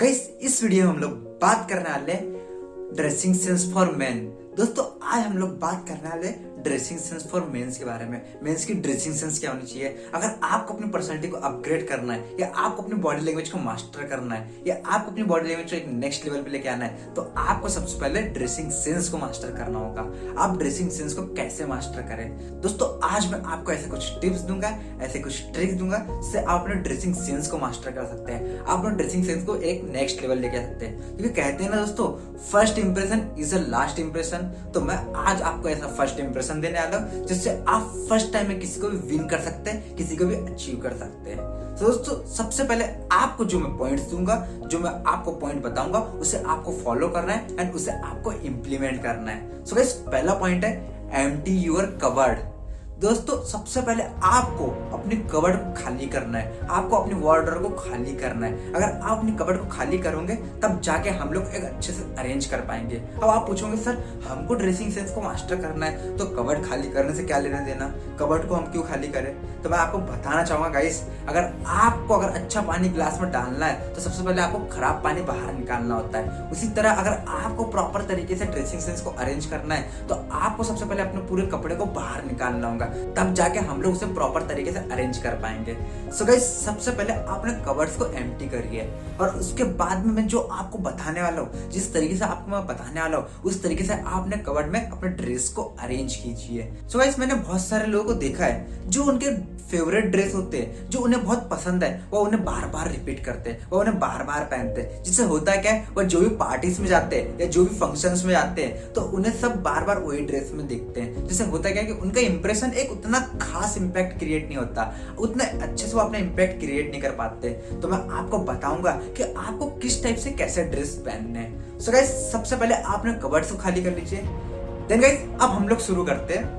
Guys इस video में हम लोग बात करने वाले ड्रेसिंग सेंस फॉर मेन। दोस्तों आज हम लोग बात करने वाले ड्रेसिंग सेंस फॉर मेंस के बारे में। मेंस की ड्रेसिंग सेंस क्या होनी चाहिए अगर आपको अपनी पर्सनालिटी को अपग्रेड करना है, या आपको अपनी बॉडी लैंग्वेज को मास्टर करना है, या आपको अपनी बॉडी लैंग्वेज को एक नेक्स्ट लेवल पे लेके आना है, तो आपको सबसे पहले ड्रेसिंग सेंस को मास्टर करना होगा। आप ड्रेसिंग सेंस को कैसे मास्टर करें दोस्तों, आज मैं आपको ऐसे कुछ टिप्स दूंगा, ऐसे कुछ ट्रिक्स दूंगा जिससे आप अपने ड्रेसिंग सेंस को मास्टर कर सकते हैं। आप अपने ड्रेसिंग सेंस को एक नेक्स्ट लेवल लेके आ सकते हैं, क्योंकि कहते हैं ना दोस्तों, first impression is a last impression. तो मैं आज आपको ऐसा फर्स्ट इंप्रेशन देने वाला हूं जिससे आप फर्स्ट टाइम में किसी को भी विन कर सकते हैं, किसी को भी अचीव कर सकते हैं। तो दोस्तों सबसे पहले आपको जो मैं पॉइंट्स दूंगा, जो मैं आपको पॉइंट बताऊंगा, उसे आपको फॉलो करना है एंड उसे आपको इंप्लीमेंट करना है। सो गाइस पहला पॉइंट है एम्प्टी योर कबर्ड। दोस्तों सबसे पहले आपको अपनी कबर्ड को खाली करना है, आपको अपनी वार्डरोब को खाली करना है। अगर आप अपनी कबर्ड को खाली करोगे तब जाके हम लोग एक अच्छे से अरेंज कर पाएंगे। अब आप पूछोगे सर हमको ड्रेसिंग सेंस को मास्टर करना है तो कबर्ड खाली करने से क्या लेना देना, कबर्ड को हम क्यों खाली करें? तो मैं आपको बताना चाहूंगा गाइस, अगर अच्छा पानी गिलास में डालना है तो सबसे पहले आपको खराब पानी बाहर निकालना होता है। उसी तरह अगर आपको प्रॉपर तरीके से ड्रेसिंग सेंस को अरेंज करना है तो आपको सबसे पहले अपने पूरे कपड़े को बाहर निकालना होगा, तब जाके हम लोग उसे प्रॉपर तरीके से अरेंज कर पाएंगे। सो गाइस सबसे पहले आपने कबर्ड्स को एम्प्टी करिए, और उसके बाद में मैं जो आपको बताने वाला हूँ, जिस तरीके से आपको मैं बताने वाला हूँ, उस तरीके से आपने कबर्ड में अपने ड्रेस को अरेंज कीजिए। सो गाइस मैंने बहुत सारे लोगों को देखा है जो उनके फेवरेट ड्रेस होते हैं, जो उन्हें बहुत पसंद है, वो उन्हें बार बार रिपीट करते हैं, वो उन्हें बार बार पहनते हैं। जिससे होता है क्या है, वो जो भी पार्टीज में जाते हैं या जो भी फंक्शंस में जाते हैं तो उन्हें सब बार बार वही ड्रेस में देखते हैं। जिससे होता है क्या है कि उनका इंप्रेशन एक उतना खास इंपैक्ट क्रिएट नहीं होता, उतने अच्छे से वो अपना इंपैक्ट क्रिएट नहीं कर पाते। तो मैं आपको बताऊंगा कि आपको किस टाइप से कैसे ड्रेस पहनने हैं। सो गाइस सबसे पहले आपने कबर्ड्स को खाली कर लीजिए। देन गाइस अब हम लोग शुरू करते हैं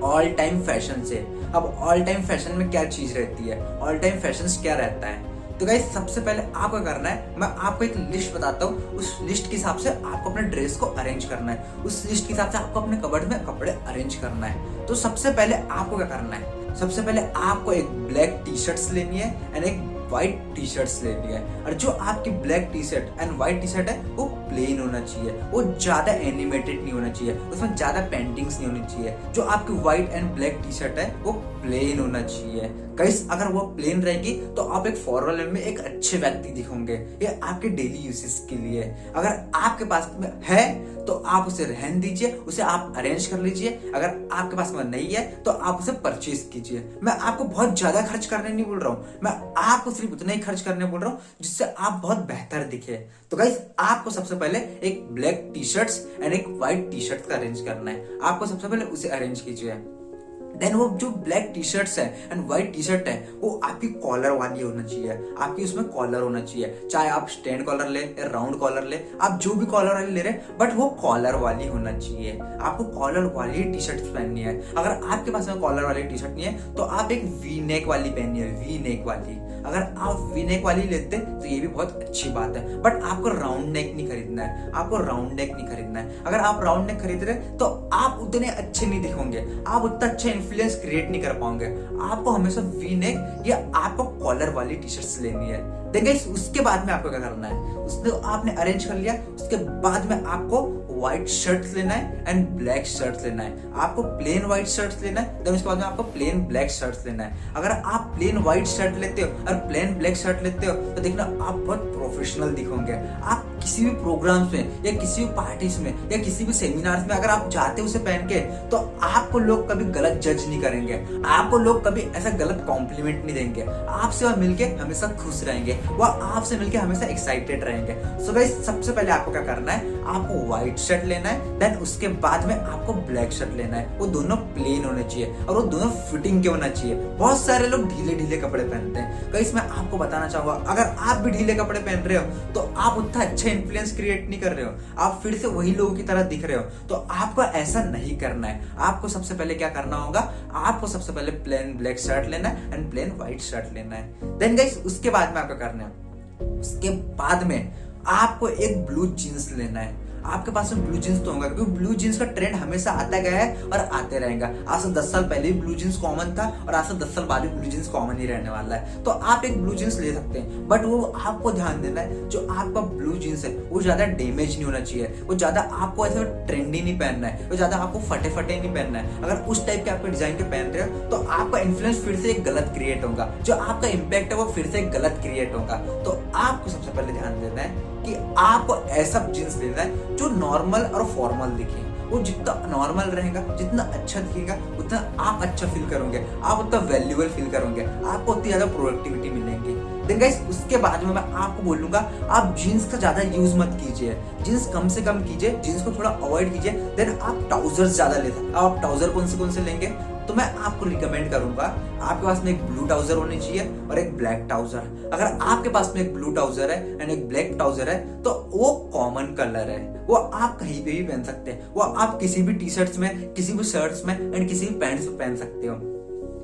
ऑल टाइम फैशन से। अब ऑल टाइम फैशन में क्या चीज रहती है, ऑल टाइम फैशन क्या रहता है? तो गाइस सबसे पहले आपको करना है, मैं आपको एक लिस्ट बताता हूँ, उस लिस्ट के हिसाब से आपको अपने ड्रेस को अरेंज करना है, उस लिस्ट के हिसाब से आपको अपने कबर्ड में कपड़े अरेंज करना है। तो सबसे पहले आपको क्या करना है, सबसे पहले आपको एक ब्लैक टी शर्ट्स लेनी है एंड एक व्हाइट टी शर्ट्स लेनी है। और जो आपकी black T shirt and white T shirt है वो प्लेन होना चाहिए, वो ज्यादा एनिमेटेड नहीं होना चाहिए, उसमें ज्यादा पेंटिंग्स नहीं होनी चाहिए। जो आपकी white and black T shirt है वो प्लेन होना चाहिए। गाइस अगर वो प्लेन रहेगी तो आप एक फॉर्मल में एक अच्छे व्यक्ति दिखोगे, ये आपके डेली यूसेज के लिए। अगर आपके पास में है तो आप उसे रहने दीजिए, उसे आप अरेंज कर लीजिए। अगर आपके पास में नहीं है तो आप उसे परचेज कीजिए। मैं आपको बहुत ज्यादा खर्च करने नहीं बोल रहा हूँ, मैं आपको सिर्फ उतना ही खर्च करने बोल रहा हूँ जिससे आप बहुत बेहतर दिखे। तो गाइस आपको सबसे पहले एक ब्लैक टी शर्ट्स एंड एक व्हाइट टी शर्ट का अरेंज करना है। आपको सबसे पहले उसे अरेंज कीजिए। देन वो जो ब्लैक टी शर्ट्स है एंड व्हाइट टी शर्ट है वो आपकी कॉलर वाली होना चाहिए, आपकी उसमें कॉलर होना चाहिए। चाहे आप स्टैंड कॉलर ले या राउंड कॉलर ले, आप जो भी कॉलर वाली ले रहे, बट वो कॉलर वाली होना चाहिए। आपको कॉलर वाली टी शर्ट पहननी है। अगर आपके पास में कॉलर वाली टी शर्ट नहीं है तो आप एक वी नेक वाली पहनिए, वी नेक वाली। अगर आप वी नेक वाली लेते तो ये भी बहुत अच्छी बात है, बट आपको राउंड नेक नहीं खरीदना है, आपको राउंड नेक नहीं खरीदना है। अगर आप राउंड नेक खरीद रहे तो आप उतने अच्छे नहीं दिखोगे, आप उतना अच्छा इन्फ्लुएंस क्रिएट नहीं कर पाओगे। आपको हमेशा वी नेक या आपको कॉलर वाली टी शर्ट्स लेनी है। देखिए उसके बाद में आपको क्या करना है, उसने आपने अरेंज कर लिया, उसके बाद में आपको व्हाइट शर्ट्स लेना है एंड ब्लैक शर्ट्स लेना है। आपको प्लेन व्हाइट शर्ट्स लेना है, देन उसके बाद में आपको प्लेन ब्लैक शर्ट्स लेना है। अगर आप प्लेन व्हाइट शर्ट लेते हो और प्लेन ब्लैक शर्ट लेते हो तो देखना आप बहुत प्रोफेशनल दिखोगे। आप किसी भी प्रोग्राम्स में या किसी भी पार्टीज में या किसी भी सेमिनार्स में अगर आप जाते हो उसे पहन के, तो आपको लोग कभी गलत जज नहीं करेंगे, आपको लोग कभी ऐसा गलत कॉम्प्लीमेंट नहीं देंगे। आपसे वह मिलके हमेशा खुश रहेंगे, वह आपसे मिलके हमेशा एक्साइटेड रहेंगे। सो गाइस सबसे पहले आपको क्या करना है, आपको व्हाइट शर्ट लेना है, देन उसके बाद में आपको ब्लैक शर्ट लेना है। वो दोनों प्लेन होने चाहिए और वो दोनों फिटिंग के होना चाहिए। बहुत सारे लोग ढीले ढीले कपड़े पहनते हैं। गाइस मैं आपको बताना चाहूंगा, अगर आप भी ढीले कपड़े पहन रहे हो तो आप उतना अच्छा इन्फ्लुएंस क्रिएट नहीं कर रहे हो, आप फिर से वही लोगों की तरह दिख रहे हो। तो आपको ऐसा नहीं करना है। आपको सबसे पहले क्या करना होगा, आपको सबसे पहले प्लेन ब्लैक शर्ट लेना है एंड प्लेन व्हाइट शर्ट लेना है। देन गाइस उसके बाद में आपको करना है, उसके बाद में आपको एक ब्लू जीन्स लेना है। आपके पास में ब्लू जीन्स तो होगा, क्योंकि ब्लू जीन्स का ट्रेंड हमेशा आता गया है और आते रहेगा। आज से 10 साल पहले भी ब्लू जीन्स कॉमन था और आज से 10 साल बाद भी ब्लू जीन्स कॉमन ही रहने वाला है। तो आप एक ब्लू जीन्स ले सकते हैं, बट वो आपको ध्यान देना है जो आपका ब्लू जीन्स है वो ज्यादा डैमेज नहीं होना चाहिए, वो ज्यादा आपको ऐसे ट्रेंडी नहीं पहनना है, वो ज्यादा आपको फटे फटे नहीं पहनना है। अगर उस टाइप के आपके डिजाइन के पहन रहे हो तो आपका इन्फ्लुएंस फिर से एक गलत क्रिएट होगा, जो आपका इम्पैक्ट है वो फिर से एक गलत क्रिएट होगा। तो आपको सबसे पहले ध्यान देना है कि आपको ऐसा जींस लेना है जो नॉर्मल और फॉर्मल दिखे। वो जितना नॉर्मल रहेगा, जितना अच्छा दिखेगा, उतना आप अच्छा फील करोगे, आप उतना वैल्यूएबल फील करोगे, आपको उतनी ज्यादा प्रोडक्टिविटी मिलेंगी। देन गाइस उसके बाद में मैं आपको बोलूंगा आप जीन्स का ज्यादा यूज मत कीजिए, जीन्स कम से कम कीजिए, जीन्स को थोड़ा अवॉइड कीजिए। देन आप ट्राउजर्स ज्यादा ले सकते। आप ट्राउजर कौन से लेंगे, तो मैं आपको रिकमेंड करूंगा आपके पास में एक ब्लू ट्राउजर होनी चाहिए और एक ब्लैक ट्राउजर। अगर आपके पास में एक ब्लू ट्राउजर है एंड एक ब्लैक ट्राउजर है तो वो कॉमन कलर है, वो आप कहीं पे भी पहन सकते हैं, वो आप किसी भी टी शर्ट्स में, किसी भी शर्ट्स में एंड किसी भी पैंट्स में पहन सकते हो।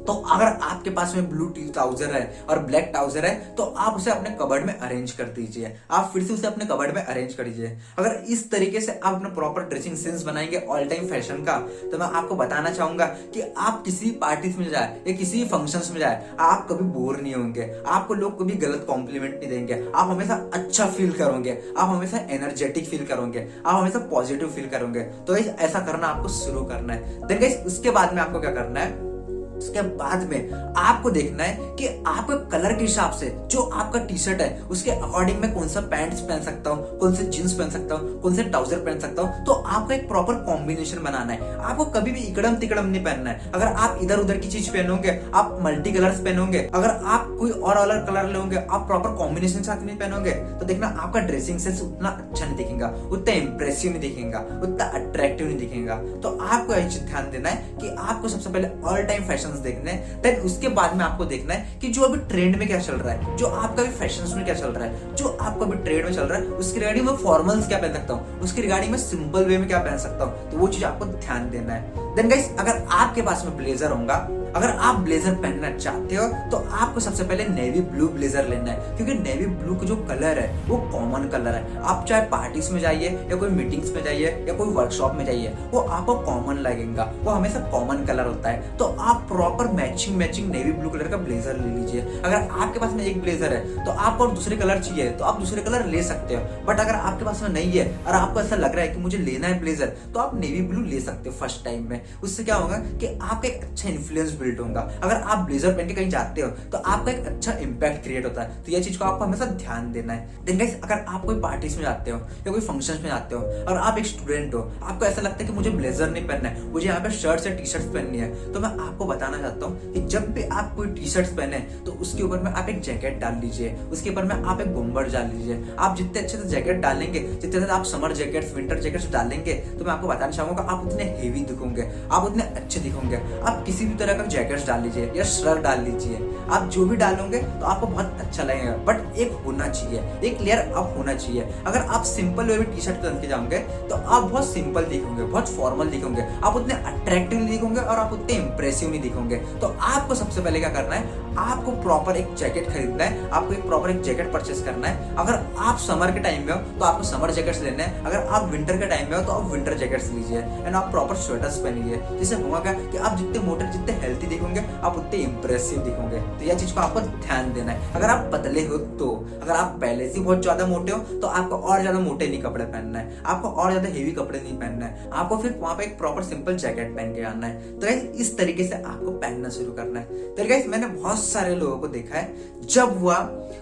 तो अगर आपके पास में ब्लू ट्राउजर है और ब्लैक ट्राउजर है तो आप उसे अपने कबर्ड में अरेंज कर दीजिए, आप फिर से उसे अपने कबर्ड में अरेंज कर दीजिए। अगर इस तरीके से आप अपना प्रॉपर ड्रेसिंग सेंस बनाएंगे ऑल टाइम फैशन का, तो मैं आपको बताना चाहूंगा कि आप किसी पार्टीज में जाए या किसी फंक्शंस में जाए आप कभी बोर नहीं होंगे, आपको लोग कभी गलत कॉम्प्लीमेंट नहीं देंगे, आप हमेशा अच्छा फील करोगे, आप हमेशा एनर्जेटिक फील करोगे, आप हमेशा पॉजिटिव फील करोगे। तो ऐसा करना आपको शुरू करना है। देन गाइस उसके बाद में आपको क्या करना है, उसके बाद में आपको देखना है कि आपके कलर के हिसाब से जो आपका टी शर्ट है उसके अकॉर्डिंग में कौन सा पैंट्स पहन सकता हूँ, कौन से जीन्स पहन सकता हूँ, कौन से ट्राउजर पहन सकता हूँ। तो आपको एक प्रॉपर कॉम्बिनेशन बनाना है, आपको कभी भी इकड़म तिकड़म नहीं पहनना है। अगर आप इधर उधर की चीज पहनोगे, आप मल्टी कलर्स पहनोगे, अगर आप कोई और अलग कलर लोगे, आप प्रॉपर कॉम्बिनेशन के साथ नहीं पहनोगे, तो देखना आपका ड्रेसिंग सेंस उतना अच्छा नहीं दिखेगा, उतना इंप्रेसिव नहीं दिखेगा, उतना अट्रैक्टिव नहीं दिखेगा। तो आपको ये चीज ध्यान देना है कि आपको सबसे पहले ऑल टाइम फैशन देखना है। देन उसके बाद में आपको देखना है कि जो अभी ट्रेंड में क्या चल रहा है, जो आपका भी फैशन में क्या चल रहा है, जो आपका भी ट्रेंड में चल रहा है, उसके रिगार्डिंग में फॉर्मल्स क्या पहन सकता हूँ, उसके रिगार्डिंग में सिंपल वे में क्या पहन सकता हूँ। तो वो चीज आपको ध्यान देना है। देन गाइस अगर आपके पास में ब्लेजर होगा, अगर आप ब्लेजर पहनना चाहते हो तो आपको सबसे पहले नेवी ब्लू ब्लेजर लेना है, क्योंकि नेवी ब्लू का जो कलर है वो कॉमन कलर है। आप चाहे पार्टीज में जाइए या कोई मीटिंग्स में जाइए या कोई वर्कशॉप में जाइए, वो आपको कॉमन लगेगा, वो हमेशा कॉमन कलर होता है। तो आप proper matching navy blue colour का ब्लेजर ले लीजिए। अगर आपके पास में एक ब्लेजर है तो आपको दूसरे कलर चाहिए तो आप दूसरे कलर ले सकते हो, बट अगर आपके पास में नहीं है और आपको ऐसा लग रहा है कि मुझे लेना है ब्लेजर, तो आप नेवी ब्लू ले सकते हो फर्स्ट टाइम में। उससे क्या होगा कि आपका एक अच्छा इन्फ्लुएंस बिल्ड होगा। अगर आप ब्लेजर पहन के कहीं जाते हो तो आपका एक अच्छा इंपैक्ट क्रिएट होता है। तो ये चीज को आपको हमेशा ध्यान देना है। देन गाइस अगर आप कोई पार्टीज में जाते हो या कोई फंक्शंस में जाते हो और आप एक स्टूडेंट हो, आपको ऐसा लगता है कि मुझे ब्लेजर नहीं पहनना है, मुझे यहाँ पे शर्ट्स या टी शर्ट्स पहननी है, तो मैं आपको बताना चाहता हूँ कि जब भी आप कोई टी शर्ट्स पहने तो उसके ऊपर में आप एक जैकेट डाल लीजिए, उसके ऊपर में आप एक बम्बर डाल लीजिए। आप जितने अच्छे से जैकेट डालेंगे, जितने ज्यादा आप समर जैकेट्स, विंटर जैकेट्स डालेंगे, तो मैं आपको बताना चाहूंगा आप उतने हेवी दिखोगे, आप उतने अच्छे दिखोगे। आप किसी भी तरह का जैकेट्स डाल लीजिए या शर्ट डाल लीजिए, आप जो भी डालोगे तो आपको बहुत अच्छा लगेगा, बट एक होना चाहिए, एक लेयर अप होना चाहिए। अगर आप सिंपल वे में टी शर्ट पहन के जाओगे तो आप बहुत सिंपल दिखोगे, बहुत फॉर्मल दिखोगे, आप उतने अट्रैक्टिव नहीं दिखोगे और आप उतने इंप्रेसिव नहीं दिखोगे। तो आपको सबसे पहले क्या करना है, आपको प्रॉपर एक जैकेट खरीदना है, आपको एक प्रॉपर एक जैकेट परचेस करना है। अगर आप समर के टाइम में हो तो आपको समर जैकेट्स लेने हैं, अगर आप विंटर के टाइम में हो तो आप विंटर जैकेट्स लीजिए एंड आप प्रॉपर स्वेटर्स पहनिए। जिससे होगा कि आप जितने मोटे, जितने हेल्थी दिखोगे, आप उतने इंप्रेसिव दिखोगे। तो यह चीज को आपको ध्यान देना है। अगर आप पतले हो तो, अगर आप पहले से बहुत ज्यादा मोटे हो तो आपको और ज्यादा मोटे नहीं कपड़े पहनना है, आपको और ज्यादा हेवी कपड़े नहीं पहनना है, आपको फिर वहां पे एक प्रॉपर सिंपल जैकेट पहन के आना है। तो गाइस इस तरीके से आपको पहनना शुरू करना है। तो गाइस मैंने बहुत सारे लोगों को देखा है जब वह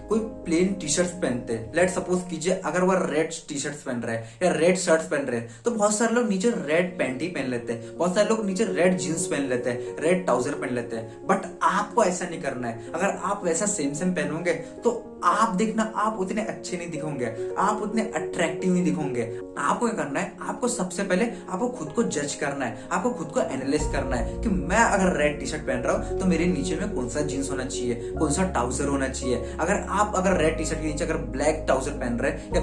कोई प्लेन टी शर्ट्स पहनते हैं, लेट सपोज कीजिए अगर वह रेड टी शर्ट्स पहन रहे हैं या रेड शर्ट्स पहन रहे हैं, तो बहुत सारे लोग नीचे रेड पैंट ही पहन लेते हैं, बहुत सारे लोग नीचे रेड जीन्स पहन लेते हैं, रेड ट्राउजर पहन लेते हैं। बट आपको ऐसा नहीं करना है। अगर आप वैसा सेम पहनोगे तो आप देखना आप उतने अच्छे नहीं दिखोगे, आप उतने अट्रैक्टिव नहीं दिखोगे। आपको क्या करना है, आपको सबसे पहले आपको खुद को जज करना है, आपको खुद को एनालाइज करना है कि मैं अगर रेड टी शर्ट पहन रहा हूँ तो मेरे नीचे में कौन सा जीन्स होना चाहिए, कौन सा ट्राउजर होना चाहिए। अगर रेड टी शर्ट के नीचे अगर ब्लैक ट्राउजर पहन रहे या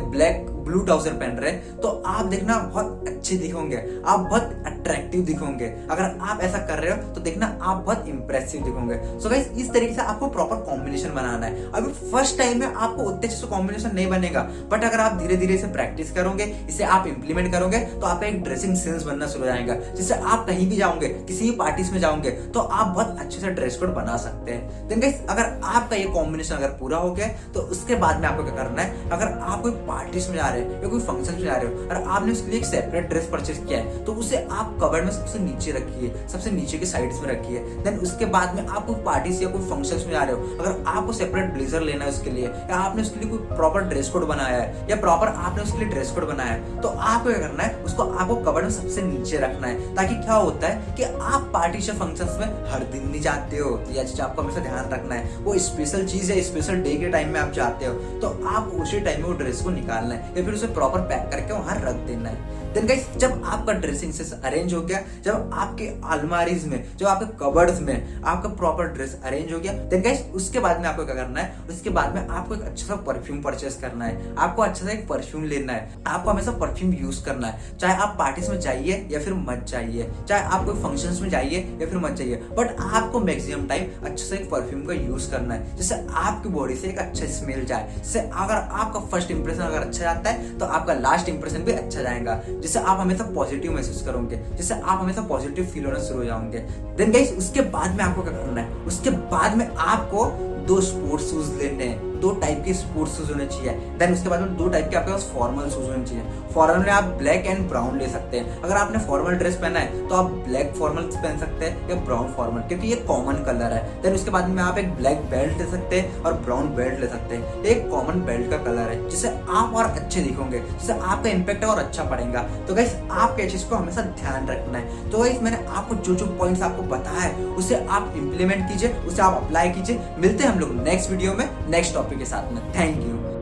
ब्लू ट्राउजर पहन रहे तो आप देखना बहुत अच्छे दिखोगे, आप बहुत अट्रैक्टिव दिखोगे। अगर आप ऐसा कर रहे हो तो देखना आप बहुत इंप्रेसिव दिखोगे। सो गाइस इस तरीके से आपको प्रॉपर कॉम्बिनेशन बनाना है। अभी फर्स्ट टाइम टाइम में आपको उतने अच्छे से कॉम्बिनेशन नहीं बनेगा, बट अगर आप धीरे धीरे इसे प्रैक्टिस करोगे, इसे आप इंप्लीमेंट करोगे, तो आपका एक ड्रेसिंग सेंस बनना शुरू हो जाएगा, जिससे आप कहीं भी जाओगे, किसी भी पार्टीज में जाओगे, तो आप बहुत अच्छे से ड्रेस कोड बना सकते हैं। देन गाइस, अगर आपका ये कॉम्बिनेशन अगर पूरा हो गया, तो उसके बाद में आपको क्या करना है, अगर आप कोई पार्टीज में जा रहे हो या कोई फंक्शन में जा रहे हो और आपने उसके लिए एक सेपरेट ड्रेस परचेज किया है, तो उसे आप कबर्ड में सबसे नीचे रखिए, सबसे नीचे के साइड्स में रखिए। देन उसके बाद में आप कोई पार्टीज या कोई फंक्शंस में जा रहे हो, अगर आपको सेपरेट ब्लेजर लेना है उसके लिए, या आपने उसके लिए कोई प्रॉपर ड्रेस कोड बनाया है, या प्रॉपर आपने उसके लिए ड्रेस कोड बनाया है, तो आपको क्या करना है, उसको आपको कबर्ड में सबसे नीचे रखना है। ताकि क्या होता है कि आप पार्टी या फंक्शंस में हर दिन नहीं जाते हो, तो यह चीज आपको हमेशा ध्यान रखना है। वो स्पेशल चीज है, स्पेशल डे के टाइम में आप जाते हो, तो आप उसी टाइम में वो ड्रेस को निकालना है या फिर उसे प्रॉपर पैक करके वहां रख देना है। देन गाइस, जब आपका ड्रेसिंग सेंस अरेंज हो गया, जब आपके अलमारीज में, जब आपके कबर्ड्स में आपका प्रॉपर ड्रेस अरेंज हो गया, देन गाइस उसके बाद में आपको क्या करना है, उसके बाद में आपको एक अच्छा सा परफ्यूम परचेस करना है। आपको अच्छा सा एक परफ्यूम लेना है, आपको हमेशा परफ्यूम यूज करना है, चाहे आप पार्टीज में जाइए या फिर मत जाइए, चाहे आप कोई फंक्शंस में जाइए या फिर मत जाइए, बट आपको मैक्सिमम टाइम अच्छे से एक परफ्यूम का यूज करना है, जिससे आपकी बॉडी से एक अच्छा स्मेल जाए। जिससे अगर आपका फर्स्ट इंप्रेशन अगर अच्छा जाता है, तो आपका लास्ट इंप्रेशन भी अच्छा जाएगा, जिससे आप हमेशा पॉजिटिव महसूस करोगे, जिससे आप हमेशा पॉजिटिव फील होना शुरू हो जाओगे। देन गाइस, उसके बाद में आपको क्या करना है, उसके बाद में आपको 2 स्पोर्ट्स शूज लेने हैं। 2 टाइप के स्पोर्ट्स शूज होने चाहिए। देन उसके बाद में 2 टाइप के आपके पास फॉर्मल शूज होने चाहिए। फॉर्मल में आप ब्लैक एंड ब्राउन ले सकते हैं। अगर आपने फॉर्मल ड्रेस पहना है, तो आप ब्लैक फॉर्मल पहन सकते हैं या ब्राउन फॉर्मल, क्योंकि ये कॉमन कलर है। देन उसके बाद में आप एक ब्लैक बेल्ट ले सकते हैं और ब्राउन बेल्ट ले सकते हैं। एक कॉमन बेल्ट का कलर है, जिससे आप और अच्छे दिखोगे, जिससे आपका इम्पैक्ट और अच्छा पड़ेगा। तो गाइस, आपके चीज को हमेशा ध्यान रखना है। तो गाइस, मैंने आपको जो जो पॉइंट्स आपको बताया है, उसे आप इंप्लीमेंट कीजिए, उसे आप अप्लाई कीजिए। मिलते हैं हम लोग नेक्स्ट वीडियो में नेक्स्ट टॉपिक के साथ में। Thank you.